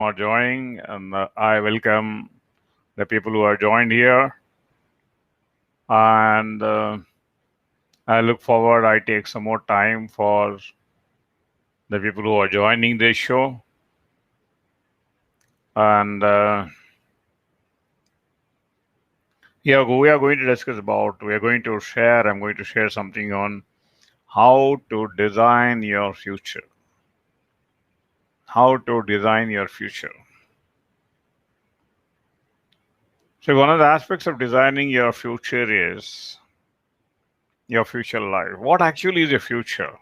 for joining, and I welcome the people who are joined here. And I look forward. I take some more time for the people who are joining this show, and yeah, we are going to discuss about. We are going to share. I'm going to share something on how to design your future. How to design your future. So one of the aspects of designing your future is your future life. What actually is your future?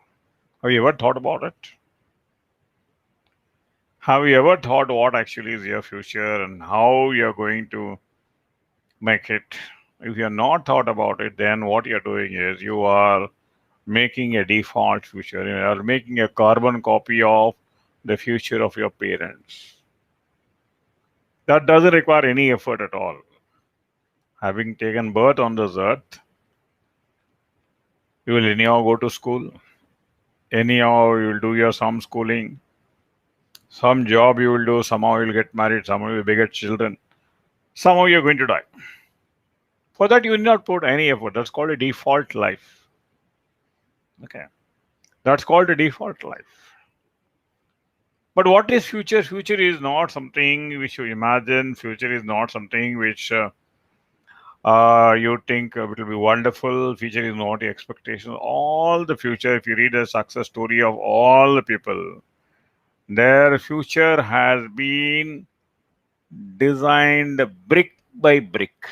Have you ever thought about it? Have you ever thought what actually is your future and how you're going to make it? If you're not thought about it, then what you're doing is you are making a default future. You are making a carbon copy of the future of your parents. That doesn't require any effort at all. Having taken birth on this earth, you will anyhow go to school. Anyhow, you will do your some schooling, some job you will do. Somehow you'll get married. Somehow you'll beget children. Somehow you're going to die. For that, you need not put any effort. That's called a default life. Okay. That's called a default life. But what is future? Future is not something which you imagine. Future is not something which you think it will be wonderful. Future is not your expectation. All the future, if you read the success story of all the people, their future has been designed brick by brick.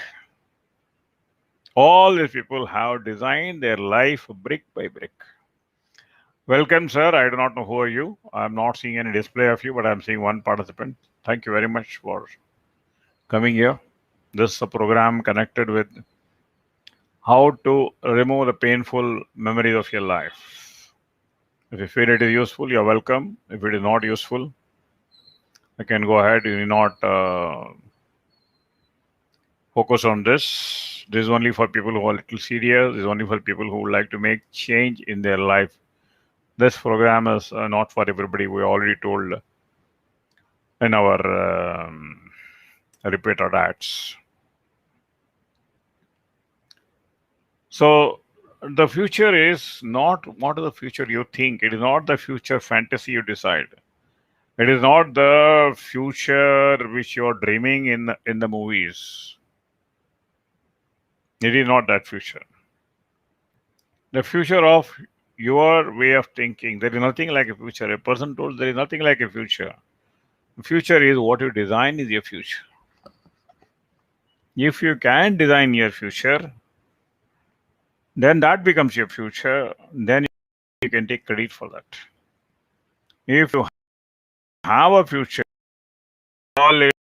All these people have designed their life brick by brick. Welcome, sir. I do not know who are you. I'm not seeing any display of you, but I'm seeing one participant. Thank you very much for coming here. This is a program connected with how to remove the painful memories of your life. If you feel it is useful, you're welcome. If it is not useful, you can go ahead. You need not focus on this. This is only for people who are a little serious. This is only for people who would like to make change in their life. This program is not for everybody. We already told in our repeated ads. So the future is not what is the future you think. It is not the future fantasy you decide. It is not the future which you are dreaming in the movies. It is not that future. The future of your way of thinking. There is nothing like a future. A person told there is nothing like a future. Future is what you design is your future. If you can design your future, then that becomes your future. Then you can take credit for that. If you have a future, all it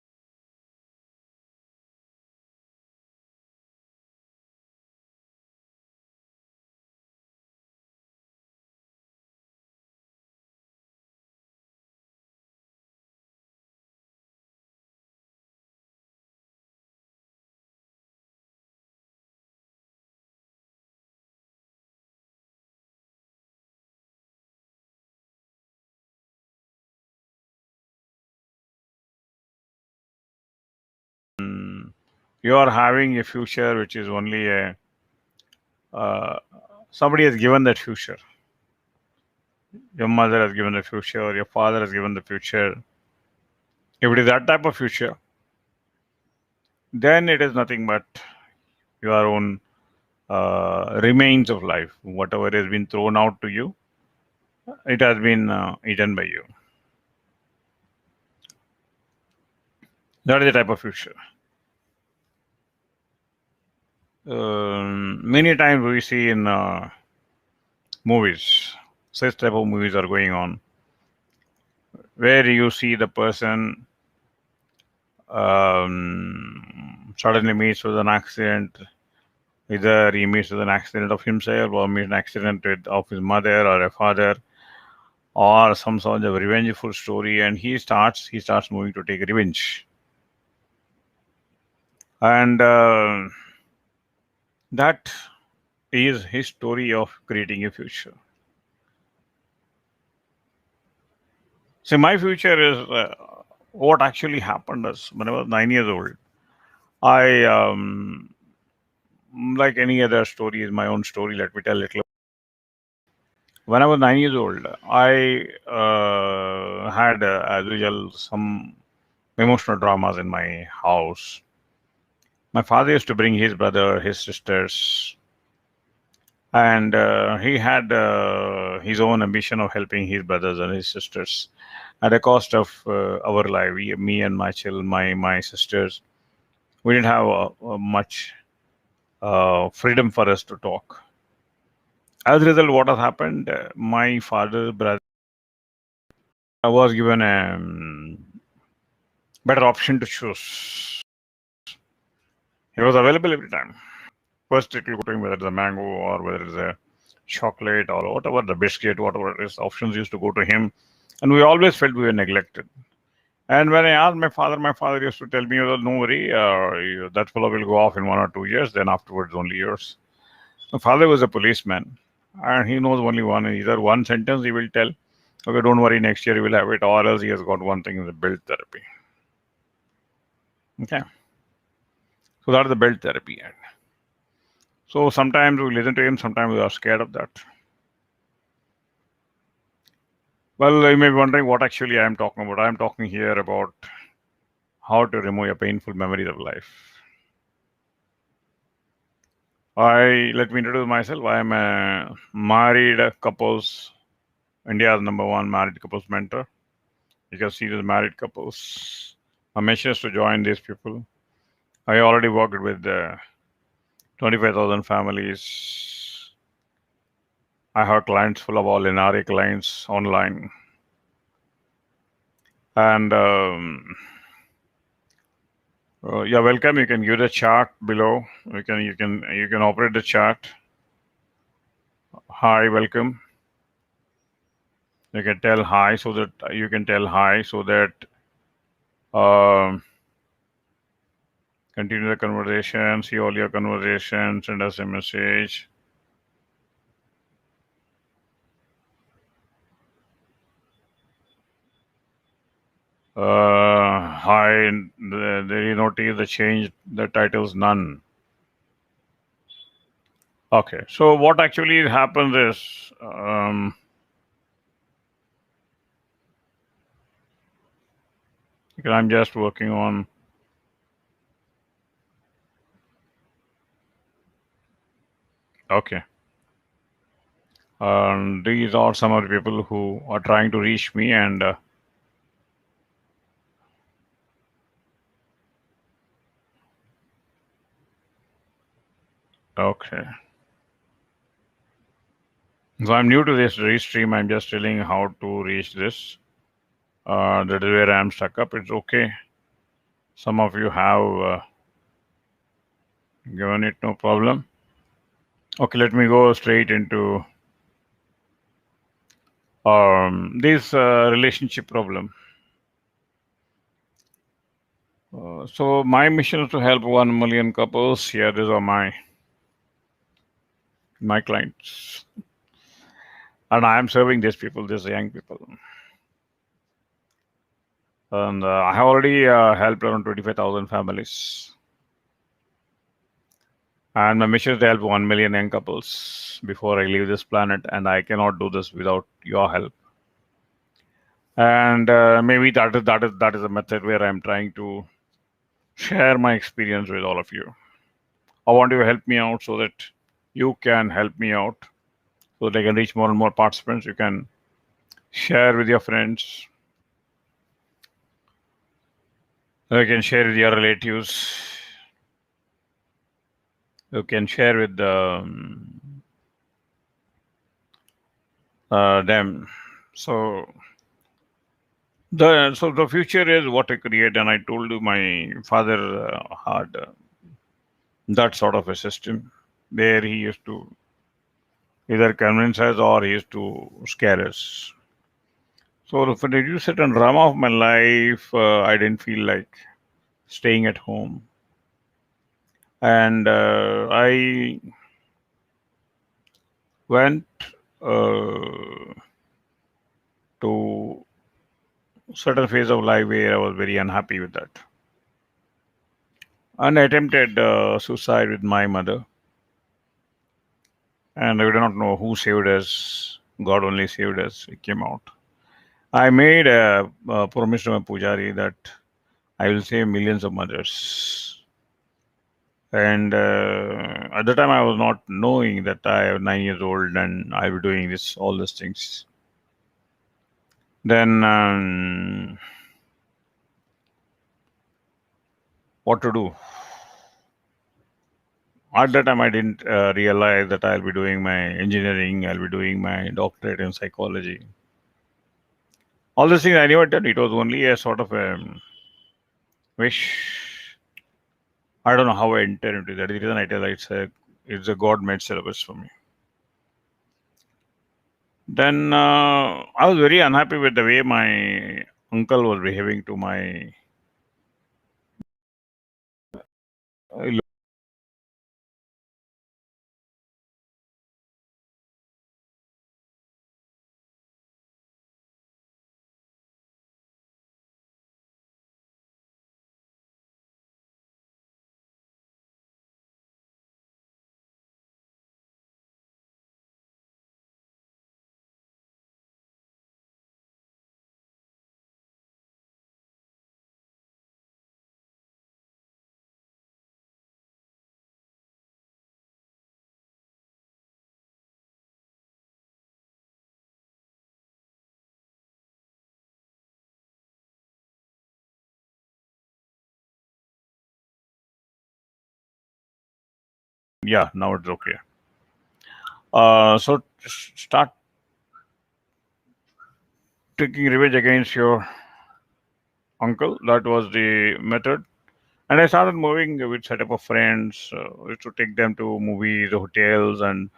you are having a future which is only a uh, somebody has given that future. Your mother has given the future. Your father has given the future. If it is that type of future, then it is nothing but your own remains of life. Whatever has been thrown out to you, it has been eaten by you. That is the type of future. Many times we see in movies, such type of movies are going on, where you see the person suddenly meets with an accident. Either he meets with an accident of himself, or meets an accident of his mother or a father, or some sort of revengeful story, and he starts moving to take revenge, and that is his story of creating a future. So my future is what actually happened is when I was 9 years old, I, like any other story, is my own story. Let me tell a little. When I was 9 years old, I had, as usual, some emotional dramas in my house. My father used to bring his brother, his sisters, and he had his own ambition of helping his brothers and his sisters at the cost of our life. Me and my children, my sisters, we didn't have much freedom for us to talk. As a result, what has happened? My father's brother was given a better option to choose. He was available every time. First, it will go to him whether it's a mango or whether it's a chocolate or whatever, the biscuit, whatever it is. Options used to go to him, and we always felt we were neglected. And when I asked my father used to tell me, "Oh, no worry, that fellow will go off in 1 or 2 years. Then afterwards, only yours." My father was a policeman, and he knows only one. Either one sentence he will tell, "Okay, don't worry, next year you will have it," or else he has got one thing in the build therapy. Okay, so that's the build therapy. So sometimes we listen to him, sometimes we are scared of that. Well, you may be wondering what actually I am talking about. I am talking here about how to remove your painful memories of life. Let me introduce myself. I am a married couples, India's #1 married couples mentor. You can see the married couples. My mission is to join these people. I already worked with 25,000 families. I have clients full of all NRA clients online. And you're welcome. You can give the chat below. You can operate the chat. Hi, welcome. You can tell hi so that um, continue the conversation, see all your conversations, send us a message. Hi, there you notice the change, the title's none. Okay, so what actually happens is, I'm just working on, okay. These are some of the people who are trying to reach me, and okay. So I'm new to this restream. I'm just telling how to reach this. That is where I'm stuck up. It's okay. Some of you have given it no problem. Okay, let me go straight into this relationship problem. So my mission is to help 1 million couples. Here, these are my clients, and I am serving these people, these young people. And I have already helped around 25,000 families. And my mission is to help 1 million young couples before I leave this planet, and I cannot do this without your help. And maybe that is a method where I'm trying to share my experience with all of you. I want you to help me out so that you can help me out, so they can reach more and more participants. You can share with your friends. You can share with your relatives. You can share with them. So the future is what I create, and I told you my father had that sort of a system where he used to either convince us or he used to scare us. So if I reduce certain drama of my life, I didn't feel like staying at home, and I went uh, to certain phase of life where I was very unhappy with that. And I attempted suicide with my mother. And I do not know who saved us. God only saved us. It came out. I made a promise to my pujari that I will save millions of mothers. And at the time, I was not knowing that I am 9 years old and I will be doing this, all these things. Then, what to do? At that time, I didn't realize that I'll be doing my engineering, I'll be doing my doctorate in psychology. All these things I never did. It was only a sort of a wish. I don't know how I entered into that. The reason I tell you, it's a God-made syllabus for me. Then I was very unhappy with the way my uncle was behaving to my. Yeah, now it's okay. So start taking revenge against your uncle. That was the method. And I started moving with set up of friends to take them to movies, hotels, and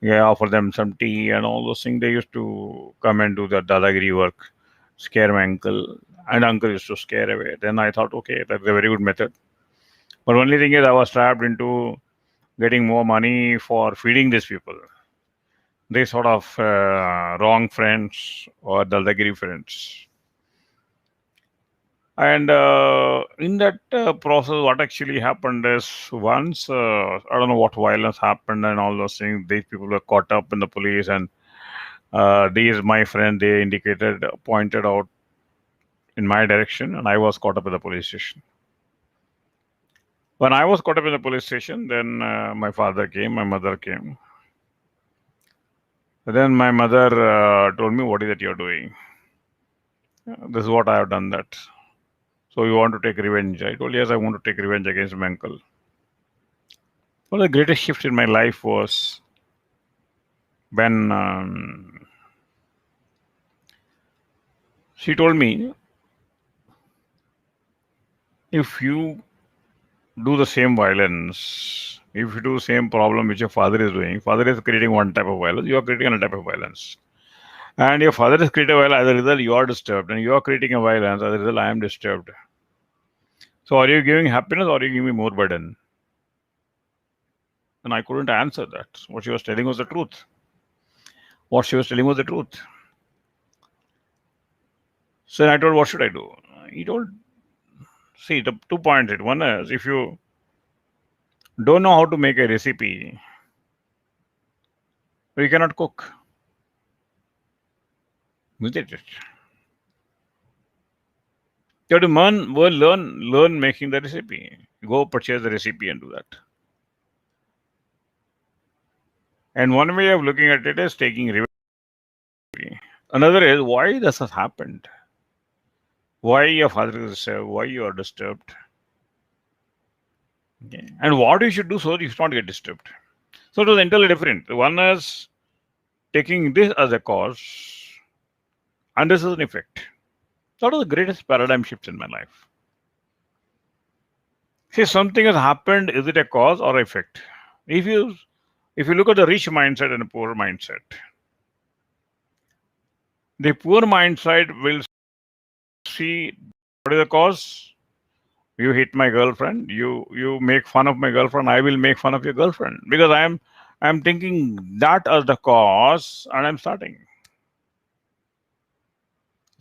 yeah, offer them some tea and all those things. They used to come and do the dadagiri work, scare my uncle, and uncle used to scare away. Then I thought, okay, that's a very good method. But only thing is, I was trapped into getting more money for feeding these people. They sort of wrong friends or dadagiri friends. And in that process, what actually happened is once, I don't know what violence happened and all those things, these people were caught up in the police. And these, my friend, they indicated, pointed out in my direction, and I was caught up in the police station. When I was caught up in the police station, then my father came, my mother came. Then my mother told me, "What is it you're doing? This is what I have done that. So you want to take revenge?" I told, "Yes, I want to take revenge against my uncle." Well, the greatest shift in my life was when she told me, if you do the same violence, if you do the same problem which your father is doing, father is creating one type of violence, you are creating another type of violence. And your father is creating a violence, as a result, you are disturbed. And you are creating a violence, as a result, I am disturbed. So are you giving happiness or are you giving me more burden? And I couldn't answer that. What she was telling was the truth. What she was telling was the truth. So I told, what should I do? He told, see, the 2 points. One is, if you don't know how to make a recipe, you cannot cook. Isn't it? You have to learn making the recipe. Go purchase the recipe and do that. And one way of looking at it is taking revenge. Another is, why this has happened? Why your father is disturbed? Why you are disturbed? Okay. And what you should do so that you should not get disturbed. So it was entirely different. One is taking this as a cause, and this is an effect. That was the greatest paradigm shift in my life. See, something has happened. Is it a cause or effect? If you look at the rich mindset and the poor mindset, the poor mindset will see, what is the cause? You hit my girlfriend. You make fun of my girlfriend. I will make fun of your girlfriend because I'm thinking that as the cause, and I'm starting.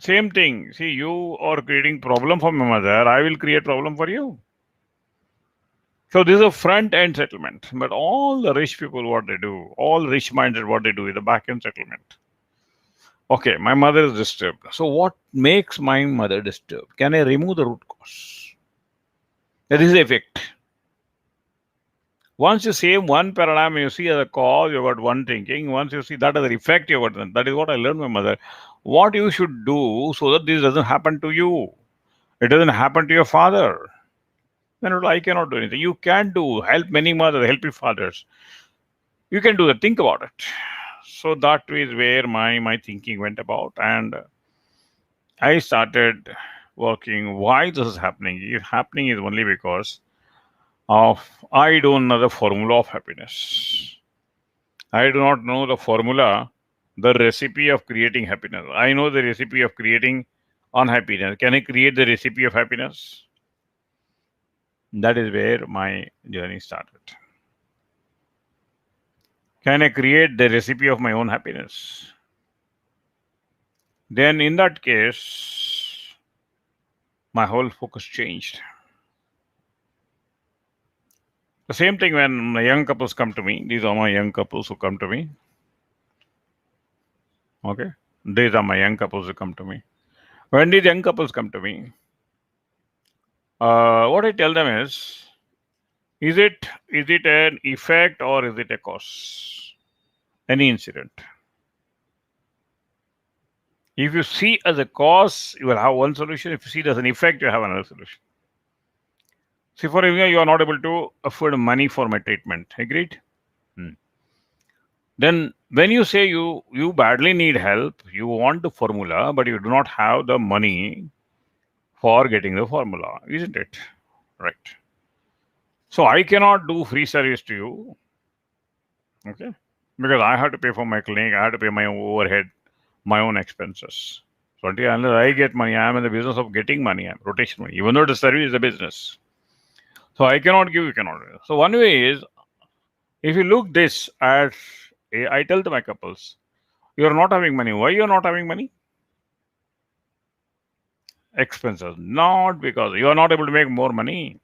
Same thing. See, you are creating problem for my mother. I will create problem for you. So this is a front end settlement. But all the rich people, what they do, all rich minded, what they do is the back end settlement. Okay, my mother is disturbed. So what makes my mother disturbed? Can I remove the root cause? That is the effect. Once you see one paradigm, you see as a cause, you got one thinking. Once you see that as an effect, you got that. That is what I learned from my mother. What you should do so that this doesn't happen to you. It doesn't happen to your father. Then I cannot do anything. You can do help many mothers, help your fathers. You can do that. Think about it. So that is where my thinking went about, and I started working. Why this is happening? It's happening is only because of I don't know the formula of happiness. I do not know the formula, the recipe of creating happiness. I know the recipe of creating unhappiness. Can I create the recipe of happiness? That is where my journey started. Can I create the recipe of my own happiness? Then, in that case, my whole focus changed. The same thing when my young couples come to me. These are my young couples who come to me. Okay. These are my young couples who come to me. When these young couples come to me, what I tell them is it an effect or is it a cause? Any incident. If you see as a cause, you will have one solution. If you see it as an effect, you have another solution. See, for example, you are not able to afford money for my treatment. Agreed? Hmm. Then when you say you badly need help, you want the formula, but you do not have the money for getting the formula, isn't it? Right. So I cannot do free service to you, okay? Because I have to pay for my clinic, I have to pay my overhead, my own expenses. So unless I get money, I am in the business of getting money, I'm rotation money, even though the service is a business. So I cannot give, you cannot do. So one way is, if you look this as, I tell to my couples, you are not having money. Why you are not having money? Expenses. Not because you are not able to make more money.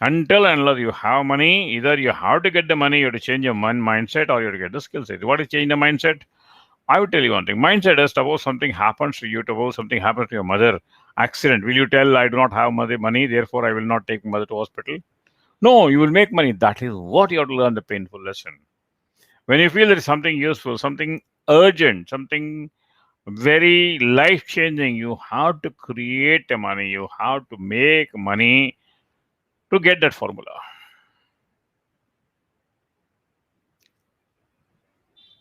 Until and unless you have money, either you have to get the money, you have to change your mindset, or you have to get the skill set. What is change the mindset? I would tell you one thing. Mindset is suppose something happens to you, suppose something happens to your mother, accident. Will you tell I do not have money, therefore I will not take mother to hospital? No, you will make money. That is what you have to learn the painful lesson. When you feel there is something useful, something urgent, something very life changing, you have to create the money, you have to make money to get that formula.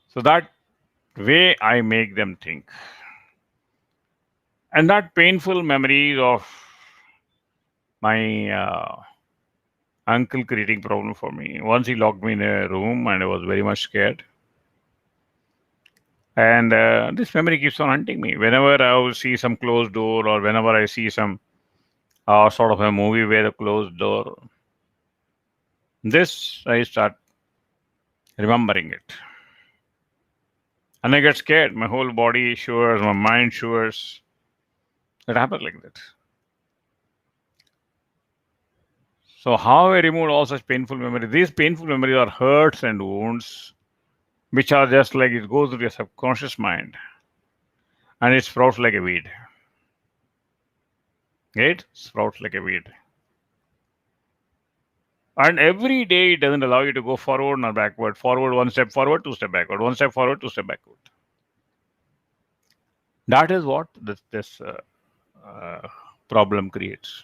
So that way I make them think. And that painful memories of my uncle creating problem for me. Once he locked me in a room and I was very much scared. And this memory keeps on hunting me. Whenever I will see some closed door or whenever I see some sort of a movie where a closed door, this I start remembering it. And I get scared. My whole body shivers, my mind shivers. It happens like that. So how I remove all such painful memories? These painful memories are hurts and wounds, which are just like it goes to your subconscious mind, and it sprouts like a weed. It sprouts like a weed. And every day it doesn't allow you to go forward nor backward. Forward, one step forward, two step backward. One step forward, two step backward. That is what this uh, problem creates.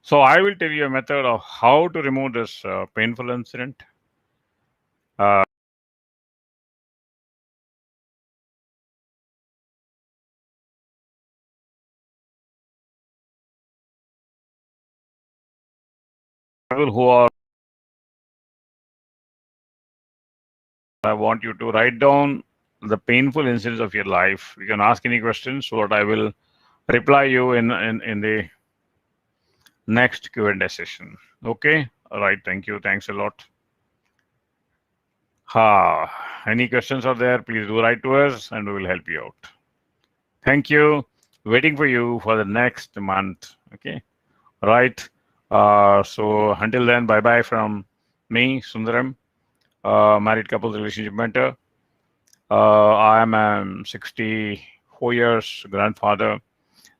So I will tell you a method of how to remove this painful incident. Uh, People who are, I want you to write down the painful incidents of your life. You can ask any questions, so that I will reply you in the next Q&A session. Okay. All right. Thank you. Thanks a lot. Any questions are there, please do write to us and we will help you out. Thank you. Waiting for you for the next month. Okay. Right. So until then, bye bye from me, Sundaram, married couples relationship mentor. I am a 64 years grandfather,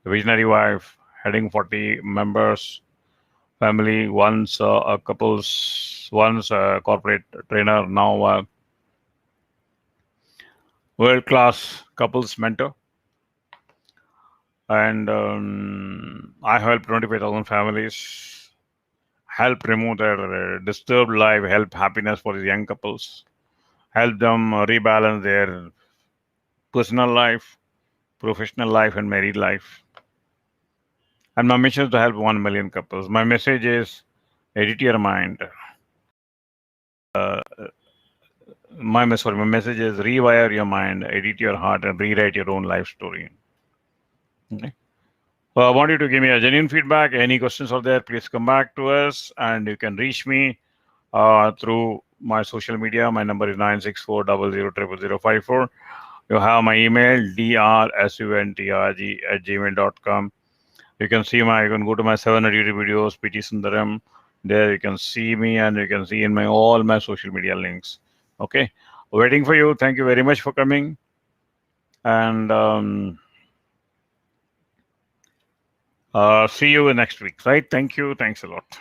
visionary wife, heading 40 members, family, once a couples, once a corporate trainer, now a world class couples mentor. And I help 25,000 families, help remove their disturbed life, help happiness for these young couples, help them rebalance their personal life, professional life, and married life. And my mission is to help 1 million couples. My message is edit your mind. My message is rewire your mind, edit your heart, and rewrite your own life story. Okay. I want you to give me a genuine feedback. Any questions are there, please come back to us, and you can reach me through my social media. My number is 964000054. You have my email, drsuntrg@gmail.com. You can see you can go to my 700 YouTube videos, PT Sundaram. There you can see me and you can see in my all my social media links. Okay. Waiting for you. Thank you very much for coming. And see you next week. Right. Thank you. Thanks a lot.